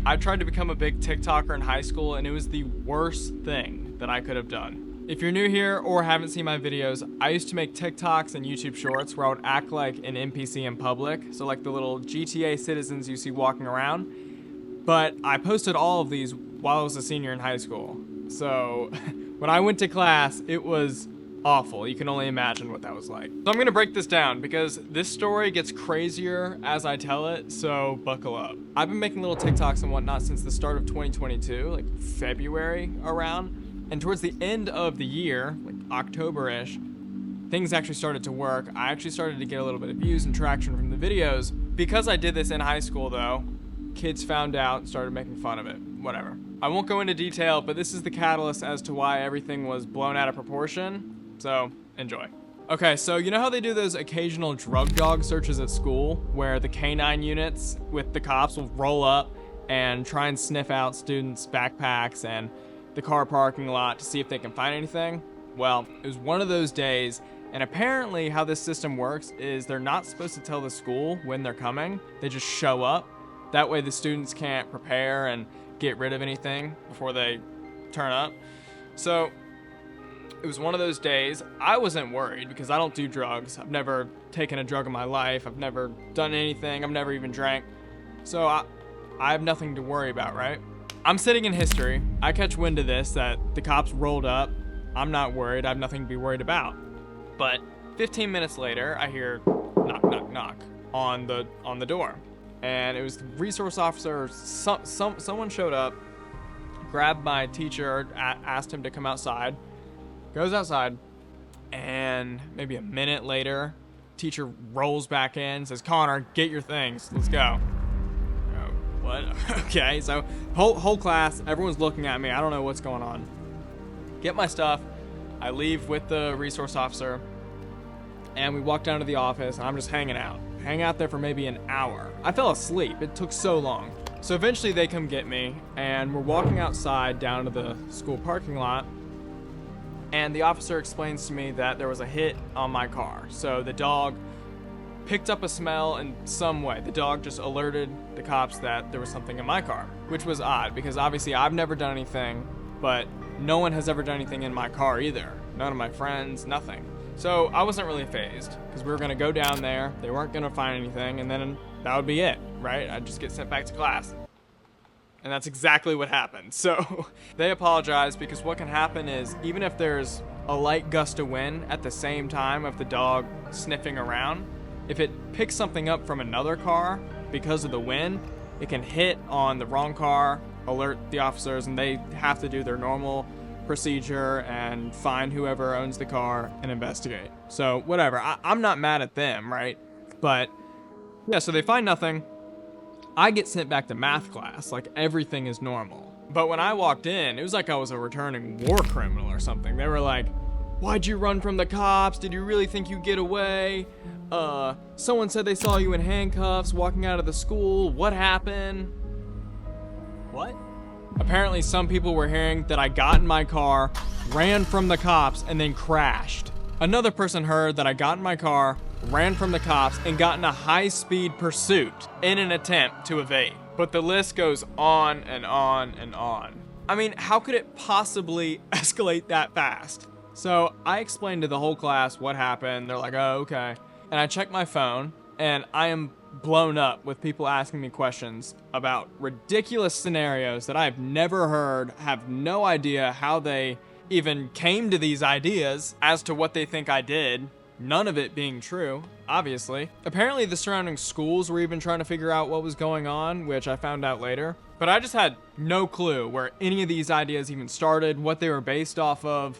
I tried to become a big TikToker in high school, and it was the worst thing that I could have done. If you're new here or haven't seen my videos, I used to make TikToks and YouTube shorts where I would act like an NPC in public, so like the little GTA citizens you see walking around. But I posted all of these while I was a senior in high school. So when I went to class, it was awful. You can only imagine what that was like. So I'm gonna break this down because this story gets crazier as I tell it, so buckle up. I've been making little TikToks and whatnot since the start of 2022, like February around. And towards the end of the year, like October-ish, things actually started to work. I actually started to get a little bit of views and traction from the videos. Because I did this in high school though, kids found out and started making fun of it. Whatever. I won't go into detail, but this is the catalyst as to why everything was blown out of proportion. So, enjoy. Okay, so you know how they do those occasional drug dog searches at school where the K-9 units with the cops will roll up and try and sniff out students' backpacks and the car parking lot to see if they can find anything? Well, it was one of those days, and apparently how this system works is they're not supposed to tell the school when they're coming. They just show up. That way the students can't prepare and get rid of anything before they turn up. So it was one of those days. I wasn't worried because I don't do drugs. I've never taken a drug in my life. I've never done anything. I've never even drank. So I have nothing to worry about, right? I'm sitting in history. I catch wind of this, that the cops rolled up. I'm not worried. I have nothing to be worried about. But 15 minutes later, I hear knock, knock, knock on the door. And it was the resource officer. Someone showed up, grabbed my teacher, asked him to come outside. Goes outside, and maybe a minute later, teacher rolls back in, says, "Connor, get your things. Let's go." What? Okay, so whole class, everyone's looking at me. I don't know what's going on. Get my stuff. I leave with the resource officer, and we walk down to the office, and I'm just hanging out. Hang out there for maybe an hour. I fell asleep. It took so long. So eventually they come get me, and we're walking outside down to the school parking lot, and the officer explains to me that there was a hit on my car. So the dog picked up a smell in some way. The dog just alerted the cops that there was something in my car, which was odd because obviously I've never done anything, but no one has ever done anything in my car either. None of my friends, nothing. So I wasn't really fazed because we were gonna go down there, they weren't gonna find anything, and then that would be it, right? I'd just get sent back to class. And that's exactly what happened. So they apologized because what can happen is even if there's a light gust of wind at the same time of the dog sniffing around, if it picks something up from another car because of the wind, it can hit on the wrong car, alert the officers, and they have to do their normal procedure and find whoever owns the car and investigate. So whatever, I'm not mad at them, right? But yeah, so they find nothing. I get sent back to math class, like everything is normal. But when I walked in, it was like I was a returning war criminal or something. They were like, "Why'd you run from the cops? Did you really think you'd get away? Someone said they saw you in handcuffs walking out of the school. What happened?" What? Apparently some people were hearing that I got in my car, ran from the cops, and then crashed. Another person heard that I got in my car, ran from the cops, and got in a high-speed pursuit in an attempt to evade. But the list goes on and on and on. I mean, how could it possibly escalate that fast? So I explained to the whole class what happened. They're like, "Oh, okay." And I check my phone, and I am blown up with people asking me questions about ridiculous scenarios that I've never heard, have no idea how they even came to these ideas as to what they think I did. None of it being true, obviously. Apparently the surrounding schools were even trying to figure out what was going on, which I found out later. But I just had no clue where any of these ideas even started, what they were based off of.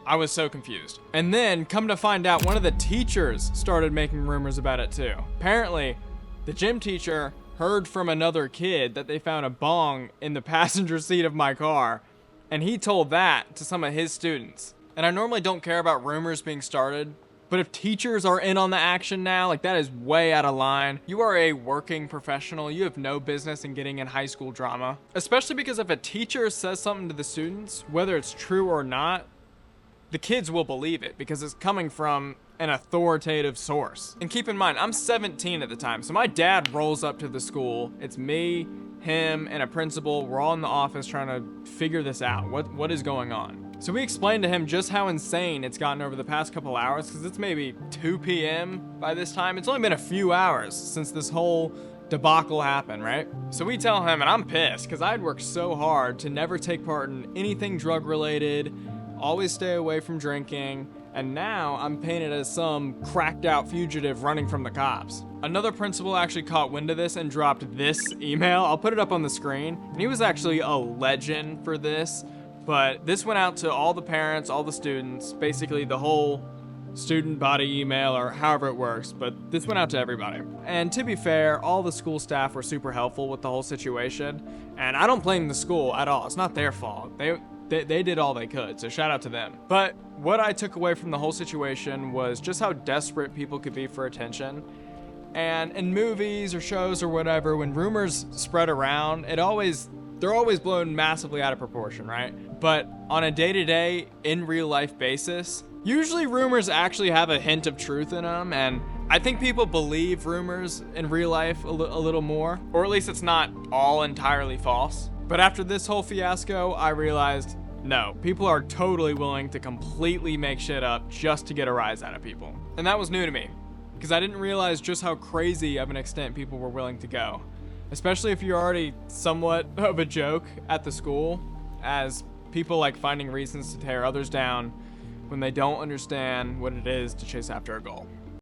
I was so confused. And then, come to find out, one of the teachers started making rumors about it too. Apparently, the gym teacher heard from another kid that they found a bong in the passenger seat of my car, and he told that to some of his students. And I normally don't care about rumors being started, but if teachers are in on the action now, like that is way out of line. You are a working professional. You have no business in getting in high school drama. Especially because if a teacher says something to the students, whether it's true or not, the kids will believe it because it's coming from an authoritative source. And keep in mind, I'm 17 at the time, so my dad rolls up to the school. It's me, him, and a principal. We're all in the office trying to figure this out. What is going on? So we explained to him just how insane it's gotten over the past couple hours, because it's maybe 2 p.m. by this time. It's only been a few hours since this whole debacle happened, right? So we tell him, and I'm pissed, because I'd worked so hard to never take part in anything drug related, always stay away from drinking, and now I'm painted as some cracked out fugitive running from the cops. Another principal actually caught wind of this and dropped this email. I'll put it up on the screen. And he was actually a legend for this, but this went out to all the parents, all the students, basically the whole student body email, or however it works, but this went out to everybody. And to be fair, all the school staff were super helpful with the whole situation, and I don't blame the school at all. It's not their fault. They did all they could, so shout out to them. But what I took away from the whole situation was just how desperate people could be for attention. And in movies or shows or whatever, when rumors spread around, they're always blown massively out of proportion, right? But on a day-to-day, in real life basis, usually rumors actually have a hint of truth in them, and I think people believe rumors in real life a little more, or at least it's not all entirely false. But after this whole fiasco, I realized, no, people are totally willing to completely make shit up just to get a rise out of people. And that was new to me, because I didn't realize just how crazy of an extent people were willing to go. Especially if you're already somewhat of a joke at the school, as people like finding reasons to tear others down when they don't understand what it is to chase after a goal.